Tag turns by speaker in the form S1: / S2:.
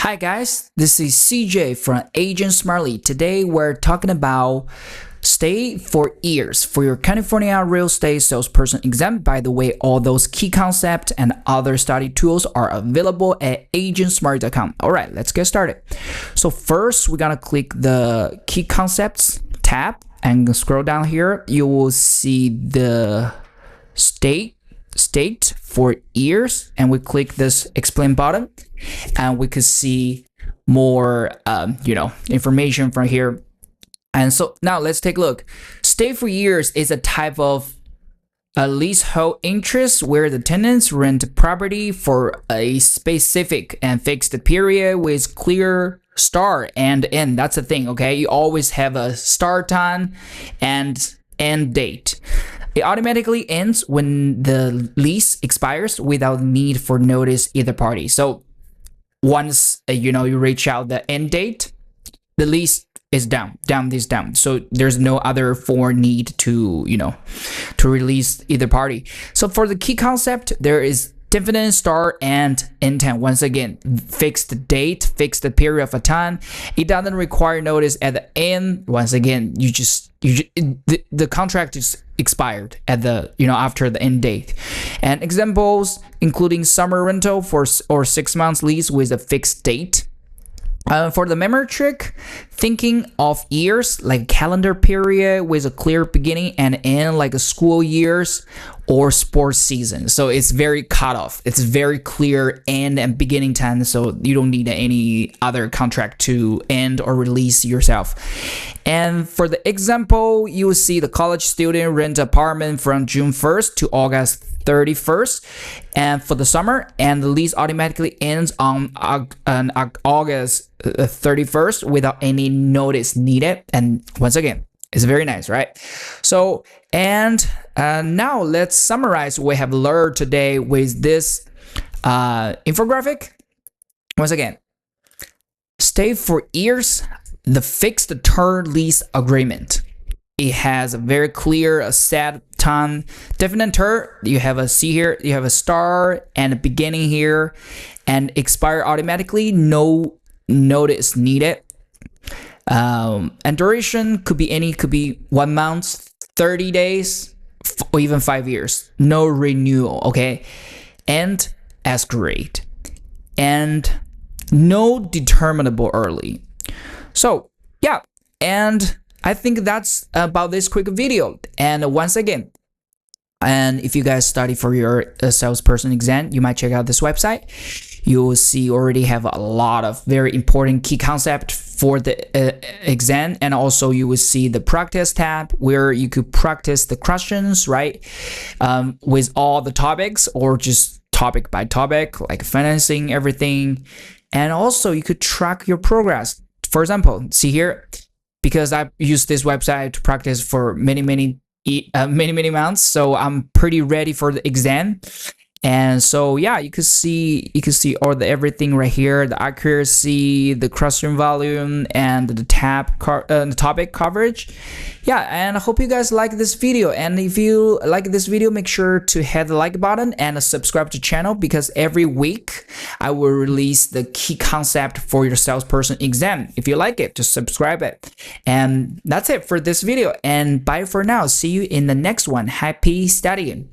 S1: Hi guys, this is CJ from Agent Smartly. Today we're talking about stay for years for your California real estate salesperson exam. By the way, all those key concepts and other study tools are available at agentsmartly.com. All right, let's get started. So first, we're gonna click the key concepts tab and scroll down here. You will see the state for years, and we click this explain button, and we could see more information from here. And so now let's take a look. Stay for years is a type of a leasehold interest where the tenants rent property for a specific and fixed period with clear start and end. That's the thing, okay? You always have a start time and end date. It automatically ends when the lease expires without need for notice either party. So once you reach out the end date, the lease is down. So there's no other for need to release either party. So for the key concept, there is definite start and end time. Once again, fixed date, fixed period of time. It doesn't require notice at the end. Once again, the contract is expired at the after the end date. And examples including summer rental or 6 months lease with a fixed date. For the memory trick, thinking of years like calendar period with a clear beginning and end, like a school years or sports season. So it's very cut off. It's very clear end and beginning time. So you don't need any other contract to end or release yourself. And for the example, you will see the college student rent apartment from June 1st to August 31st, and for the summer, and the lease automatically ends on August 31st without any notice needed. And once again, it's very nice, right? So, and now let's summarize what we have learned today with this infographic. Once again, stay for years, the fixed term lease agreement. It has a very clear set time, definite term. You have a see here, you have a start and a beginning here, and expire automatically, no notice needed. And duration could be 1 month, 30 days, or even 5 years. No renewal, okay? And escalate. And no determinable early. So yeah, and I think that's about this quick video. And once again, and if you guys study for your salesperson exam, you might check out this website. You will see already have a lot of very important key concept for the exam, and also you will see the practice tab where you could practice the questions, right? With all the topics or just topic by topic, like financing, everything. And also you could track your progress. For example, see here, because I've used this website to practice for many months, so I'm pretty ready for the exam. And so yeah, you can see all the everything right here, the accuracy, the question volume, and the topic coverage. Yeah, and I hope you guys like this video. And if you like this video, make sure to hit the like button and subscribe to the channel, because every week I will release the key concept for your salesperson exam. If you like it, just subscribe it. And that's it for this video. And bye for now. See you in the next one. Happy studying.